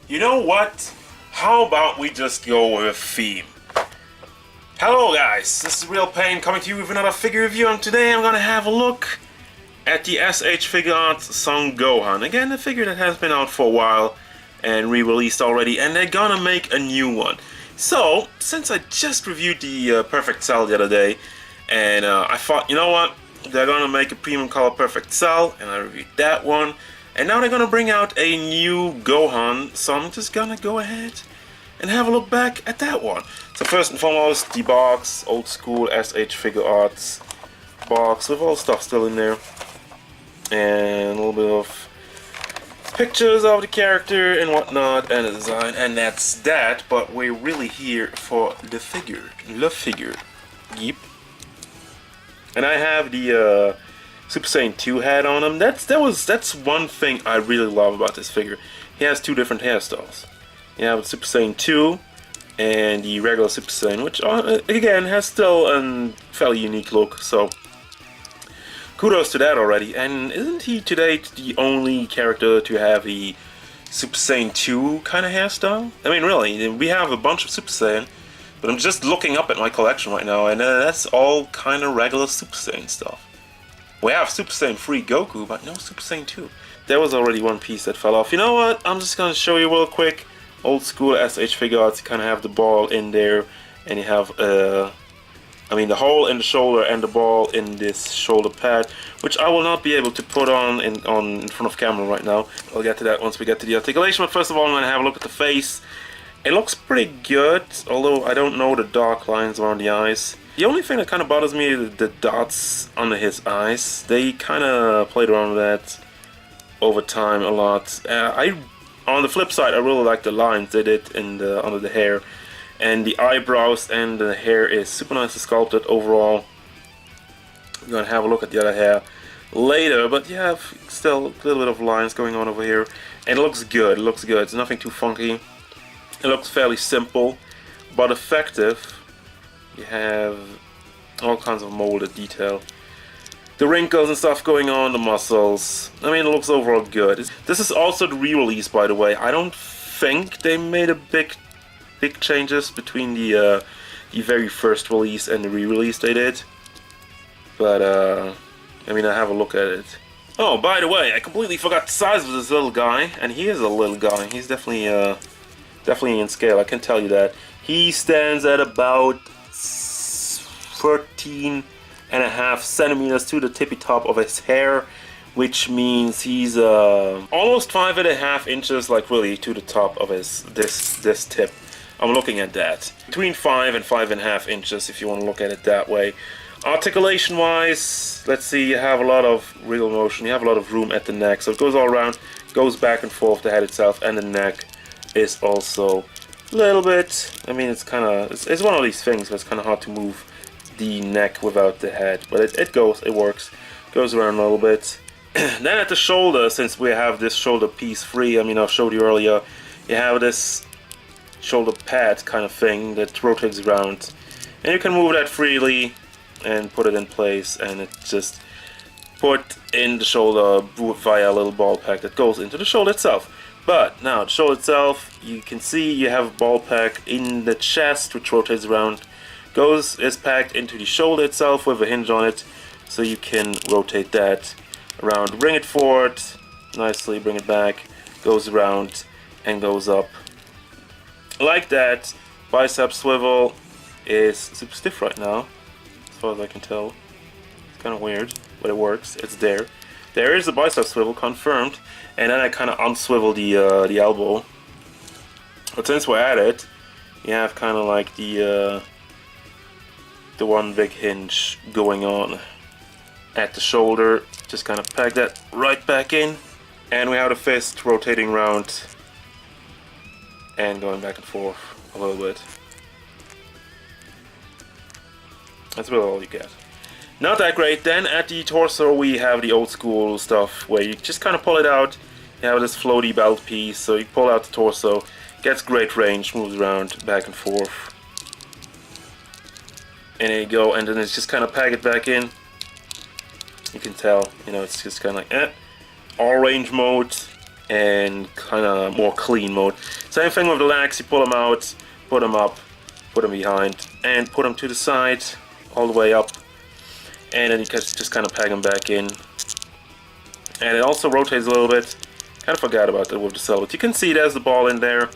You know what? How about we just go with a theme? Hello guys, this is Real Payne coming to you with another figure review, and today I'm gonna have a look at the S.H.Figuarts Son Gohan. Again, a figure that has been out for a while and re-released already, and they're gonna make a new one. So, since I just reviewed the Perfect Cell the other day, and I thought, you know what? They're gonna make a premium color Perfect Cell, and I reviewed that one. And now they're gonna bring out a new Gohan, so I'm just gonna go ahead and have a look back at that one. So first and foremost, the box, old school S.H.Figuarts box with all the stuff still in there. And a little bit of pictures of the character and whatnot, and the design, and that's that. But we're really here for the figure. Yep. And I have the Super Saiyan 2 hat on him. That's one thing I really love about this figure. He has two different hairstyles. You have the Super Saiyan 2 and the regular Super Saiyan, which again has still a fairly unique look. So kudos to that already. And isn't he today the only character to have the Super Saiyan 2 kind of hairstyle? I mean, really, we have a bunch of Super Saiyan, but I'm just looking up at my collection right now, and that's all kind of regular Super Saiyan stuff. We have Super Saiyan 3 Goku, but no Super Saiyan 2. There was already one piece that fell off. You know what? I'm just gonna show you real quick. Old school S.H.Figuarts, you kind of have the ball in there, and you have, I mean, the hole in the shoulder and the ball in this shoulder pad, which I will not be able to put on in front of camera right now. I'll get to that once we get to the articulation, but first of all, I'm gonna have a look at the face. It looks pretty good, although I don't know the dark lines around the eyes. The only thing that kind of bothers me is the dots under his eyes. They kind of played around with that over time a lot. On the flip side, I really like the lines they did under the hair. And the eyebrows and the hair is super nicely sculpted overall. We're going to have a look at the other hair later, but you have still a little bit of lines going on over here. And it looks good, it looks good. It's nothing too funky. It looks fairly simple, but effective. You have all kinds of molded detail. The wrinkles and stuff going on, the muscles. I mean, it looks overall good. This is also the re-release, by the way. I don't think they made a big changes between the very first release and the re-release they did. But I mean, I have a look at it. Oh, by the way, I completely forgot the size of this little guy, and he is a little guy. He's definitely in scale. I can tell you that. He stands at about 13.5 centimeters to the tippy top of his hair, which means he's almost 5.5 inches, like really to the top of his this tip. I'm looking at that, between 5 and 5.5 inches, if you want to look at it that way. Articulation wise, let's see, you have a lot of wriggle motion, you have a lot of room at the neck, so it goes all around, goes back and forth, the head itself, and the neck is also a little bit, I mean, it's kind of, it's one of these things where it's kind of hard to move the neck without the head, but it works, goes around a little bit. Then at the shoulder, since we have this shoulder piece free, I mean, I showed you earlier, you have this shoulder pad kind of thing that rotates around, and you can move that freely and put it in place, and it just put in the shoulder via a little ball pack that goes into the shoulder itself. But now the shoulder itself, you can see you have a ball pack in the chest which rotates around, is packed into the shoulder itself with a hinge on it, so you can rotate that around, bring it forward nicely, bring it back, goes around and goes up like that. Bicep swivel is super stiff right now, as far as I can tell. It's kind of weird, but it works. It's there. There is a bicep swivel confirmed, and then I kind of unswivel the elbow. But since we're at it, you have kind of like the one big hinge going on at the shoulder. Just kind of pack that right back in, and we have the fist rotating around and going back and forth a little bit. That's really all you get. Not that great. Then at the torso we have the old school stuff where you just kind of pull it out. You have this floaty belt piece, so you pull out the torso, gets great range, moves around back and forth. And there you go, and then it's just kind of pack it back in. You can tell, you know, it's just kind of like all range mode, and kind of more clean mode. Same thing with the legs. You pull them out, put them up, put them behind, and put them to the side, all the way up, and then you can just kind of peg them back in. And it also rotates a little bit. Kind of forgot about that with the cell, but you can see there's the ball in there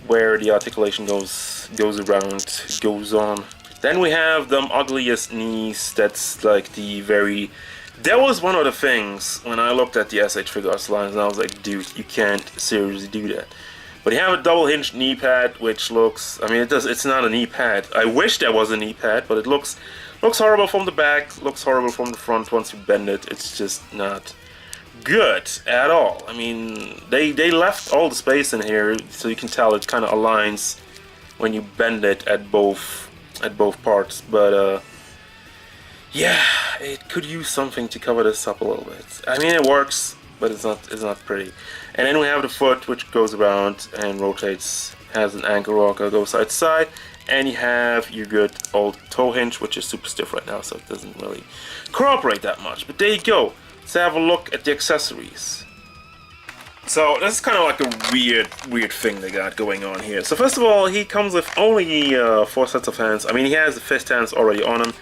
where the articulation goes on. Then we have them ugliest knees. That's like the very... That was one of the things when I looked at the S.H.Figuarts lines, and I was like, dude, you can't seriously do that. But you have a double hinged knee pad, which looks... I mean, it's not a knee pad. I wish there was a knee pad, but it looks horrible from the back, looks horrible from the front once you bend it. It's just not good at all. I mean, they left all the space in here, so you can tell it kind of aligns when you bend it at both parts. But yeah, it could use something to cover this up a little bit. I mean, it works, but it's not pretty. And then we have the foot, which goes around and rotates, has an ankle rocker, goes side to side, and you have your good old toe hinge, which is super stiff right now, so it doesn't really cooperate that much. But there you go. Let's have a look at the accessories. So this is kind of like a weird thing they got going on here. So first of all, he comes with only 4 sets of hands. I mean, he has the fist hands already on him.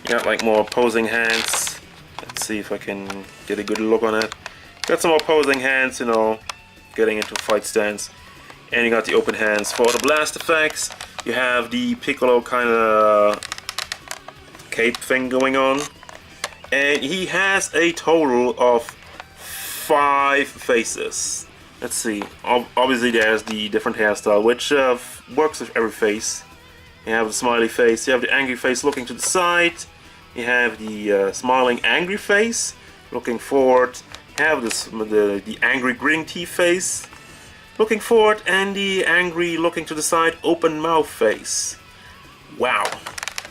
You got like more opposing hands. Let's see if I can get a good look on it. Got some opposing hands, you know, getting into fight stance. And you got the open hands for the blast effects. You have the Piccolo kind of cape thing going on. And he has a total of 5 faces. Let's see. Obviously there's the different hairstyle, which works with every face. You have the smiley face, you have the angry face looking to the side, you have the smiling angry face looking forward, you have the angry gritting teeth face looking forward, and the angry looking to the side open mouth face. Wow,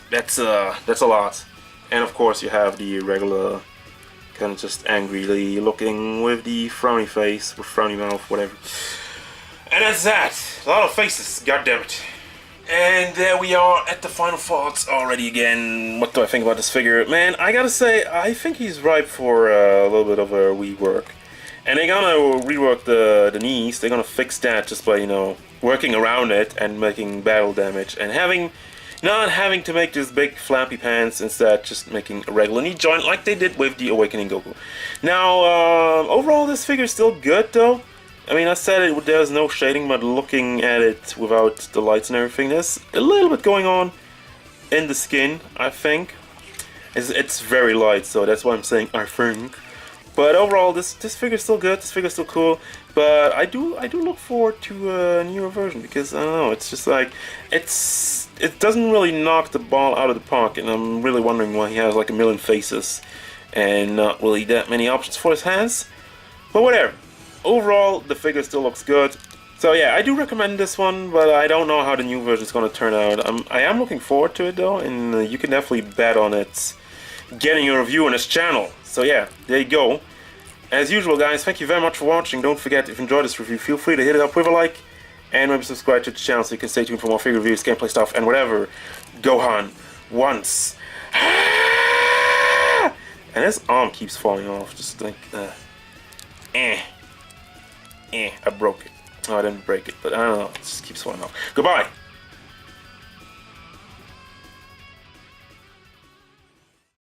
that's a lot. And of course you have the regular kind of just angrily looking with the frowny face, with frowny mouth, whatever. And that's that. A lot of faces, goddammit. And there we are at the final thoughts already again. What do I think about this figure? Man, I gotta say, I think he's ripe for a little bit of a rework. And they're gonna rework the knees. They're gonna fix that just by, you know, working around it and making battle damage. And not having to make this big flappy pants, instead just making a regular knee joint like they did with the Awakening Goku. Now, overall this figure is still good though. I mean, I said there's no shading, but looking at it without the lights and everything, there's a little bit going on in the skin, I think. It's very light, so that's why I'm saying I think. But overall, this figure's still good, this figure's still cool. But I do look forward to a newer version, because I don't know, it's just like it doesn't really knock the ball out of the park, and I'm really wondering why he has like a million faces and not really that many options for his hands. But whatever. Overall, the figure still looks good. So yeah, I do recommend this one, but I don't know how the new version is going to turn out. I am looking forward to it though, and you can definitely bet on it getting a review on this channel. So yeah, there you go. As usual guys, thank you very much for watching. Don't forget, if you enjoyed this review, feel free to hit it up with a like, and maybe subscribe to the channel so you can stay tuned for more figure reviews, gameplay stuff, and whatever Gohan wants. And his arm keeps falling off, just like, I broke it. Oh, I didn't break it, but I don't know, it just keeps falling off. Goodbye!